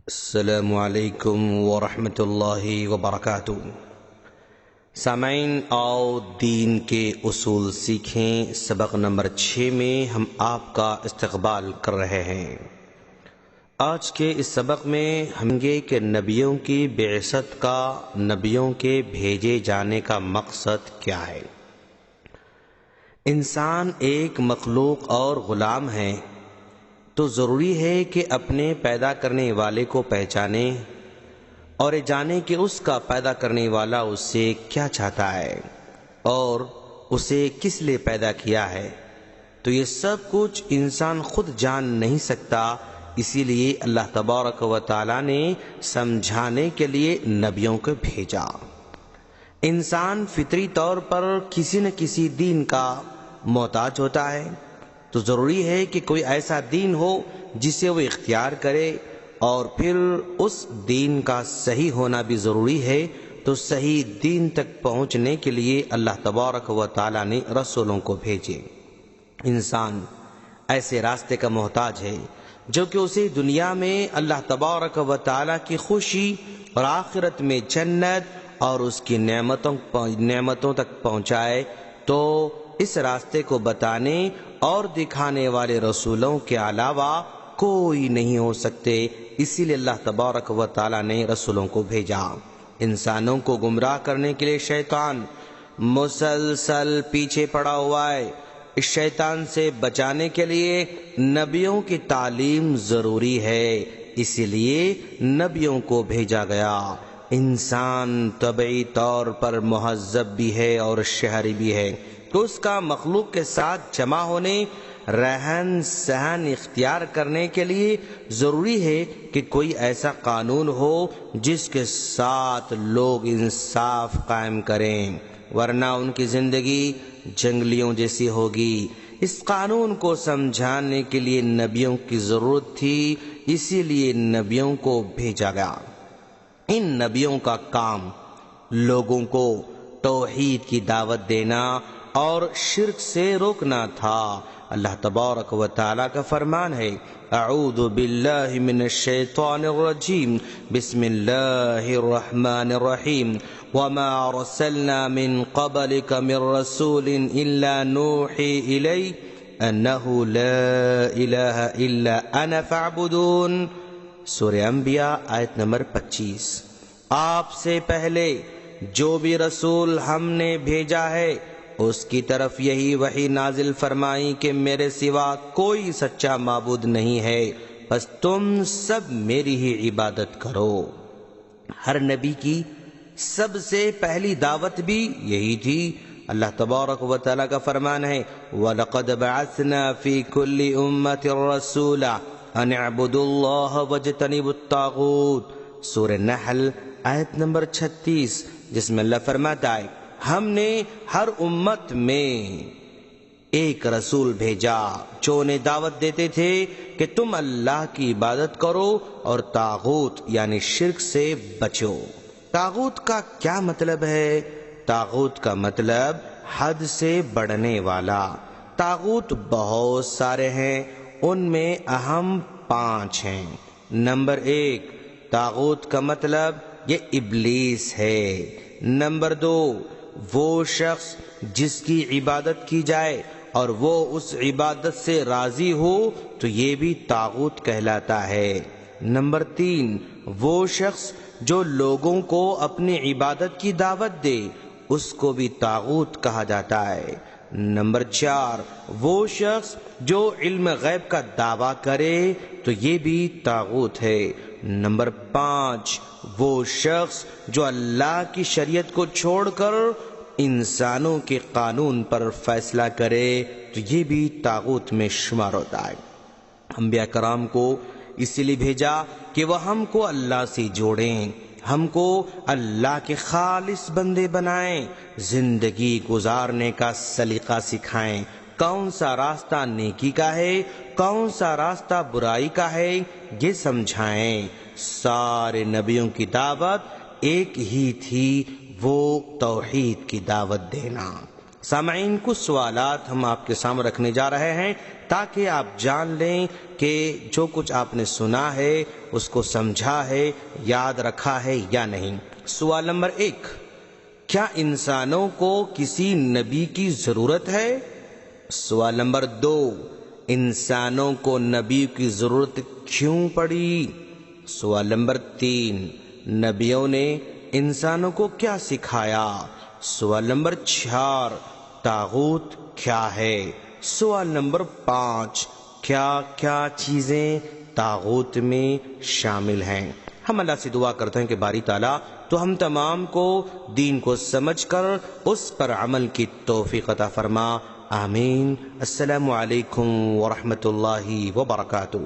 السلام علیکم ورحمۃ اللہ وبرکاتہ۔ سامعین، آؤ دین کے اصول سیکھیں۔ سبق نمبر 6 میں ہم آپ کا استقبال کر رہے ہیں۔ آج کے اس سبق میں ہم گے کہ نبیوں کی بعثت کا، نبیوں کے بھیجے جانے کا مقصد کیا ہے۔ انسان ایک مخلوق اور غلام ہے، تو ضروری ہے کہ اپنے پیدا کرنے والے کو پہچانے اور یہ جانے کہ اس کا پیدا کرنے والا اس سے کیا چاہتا ہے اور اسے کس لیے پیدا کیا ہے۔ تو یہ سب کچھ انسان خود جان نہیں سکتا، اسی لیے اللہ تبارک و تعالی نے سمجھانے کے لیے نبیوں کو بھیجا۔ انسان فطری طور پر کسی نہ کسی دین کا محتاج ہوتا ہے، تو ضروری ہے کہ کوئی ایسا دین ہو جسے وہ اختیار کرے، اور پھر اس دین کا صحیح ہونا بھی ضروری ہے۔ تو صحیح دین تک پہنچنے کے لیے اللہ تبارک و تعالی نے رسولوں کو بھیجے۔ انسان ایسے راستے کا محتاج ہے جو کہ اسے دنیا میں اللہ تبارک و تعالی کی خوشی اور آخرت میں جنت اور اس کی نعمتوں تک پہنچائے۔ تو اس راستے کو بتانے اور دکھانے والے رسولوں کے علاوہ کوئی نہیں ہو سکتے، اسی لیے اللہ تبارک و تعالی نے رسولوں کو بھیجا۔ انسانوں کو گمراہ کرنے کے لیے شیطان مسلسل پیچھے پڑا ہوا ہے۔ اس شیطان سے بچانے کے لیے نبیوں کی تعلیم ضروری ہے، اسی لیے نبیوں کو بھیجا گیا۔ انسان طبعی طور پر مہذب بھی ہے اور شہری بھی ہے، تو اس کا مخلوق کے ساتھ جمع ہونے، رہن سہن اختیار کرنے کے لیے ضروری ہے کہ کوئی ایسا قانون ہو جس کے ساتھ لوگ انصاف قائم کریں، ورنہ ان کی زندگی جنگلیوں جیسی ہوگی۔ اس قانون کو سمجھانے کے لیے نبیوں کی ضرورت تھی، اسی لیے نبیوں کو بھیجا گیا۔ ان نبیوں کا کام لوگوں کو توحید کی دعوت دینا اور شرک سے روکنا تھا۔ اللہ تبارک و تعالی کا فرمان ہے، اعوذ باللہ من الشیطان الرجیم، بسم اللہ الرحمن الرحیم، وما ارسلنا من قبلک من رسول الا نوحی الیہ انہ لا الہ الا انا فاعبدون۔ سورہ انبیاء آیت نمبر 25۔ آپ سے پہلے جو بھی رسول ہم نے بھیجا ہے اس کی طرف یہی وحی نازل فرمائی کہ میرے سوا کوئی سچا معبود نہیں ہے، بس تم سب میری ہی عبادت کرو۔ ہر نبی کی سب سے پہلی دعوت بھی یہی تھی۔ اللہ تبارک و تعالیٰ کا فرمان ہے، وَلَقَدْ بَعَثْنَا فِي كُلِّ أُمَّةٍ رَسُولًا أَنِ اعْبُدُوا اللَّهَ وَاجْتَنِبُوا الطَّاغُوتَ۔ سورہ نحل آیت نمبر 36، جس میں اللہ فرماتا ہے، ہم نے ہر امت میں ایک رسول بھیجا جو انہیں دعوت دیتے تھے کہ تم اللہ کی عبادت کرو اور طاغوت یعنی شرک سے بچو۔ طاغوت کا کیا مطلب ہے؟ طاغوت کا مطلب حد سے بڑھنے والا۔ طاغوت بہت سارے ہیں، ان میں اہم 5 ہیں۔ نمبر 1، طاغوت کا مطلب یہ ابلیس ہے۔ نمبر 2، وہ شخص جس کی عبادت کی جائے اور وہ اس عبادت سے راضی ہو تو یہ بھی طاغوت کہلاتا ہے۔ نمبر 3، وہ شخص جو لوگوں کو اپنی عبادت کی دعوت دے اس کو بھی طاغوت کہا جاتا ہے۔ نمبر 4، وہ شخص جو علم غیب کا دعویٰ کرے تو یہ بھی طاغوت ہے۔ نمبر 5، وہ شخص جو اللہ کی شریعت کو چھوڑ کر انسانوں کے قانون پر فیصلہ کرے تو یہ بھی طاغوت میں شمار ہوتا ہے۔ انبیاء کرام کو اسی لیے بھیجا کہ وہ ہم کو اللہ سے جوڑیں، ہم کو اللہ کے خالص بندے بنائیں، زندگی گزارنے کا سلیقہ سکھائیں، کون سا راستہ نیکی کا ہے، کون سا راستہ برائی کا ہے، یہ سمجھائیں۔ سارے نبیوں کی دعوت ایک ہی تھی، وہ توحید کی دعوت دینا۔ سامعین، کچھ سوالات ہم آپ کے سامنے رکھنے جا رہے ہیں تاکہ آپ جان لیں کہ جو کچھ آپ نے سنا ہے اس کو سمجھا ہے، یاد رکھا ہے یا نہیں۔ سوال نمبر 1، کیا انسانوں کو کسی نبی کی ضرورت ہے؟ سوال نمبر 2، انسانوں کو نبی کی ضرورت کیوں پڑی؟ سوال نمبر 3، نبیوں نے انسانوں کو کیا سکھایا؟ سوال نمبر 4، طاغوت کیا ہے؟ سوال نمبر 5، کیا کیا چیزیں طاغوت میں شامل ہیں؟ ہم اللہ سے دعا کرتے ہیں کہ باری تعالیٰ تو ہم تمام کو دین کو سمجھ کر اس پر عمل کی توفیق عطا فرما۔ آمین۔ السلام علیکم ورحمۃ اللہ وبرکاتہ۔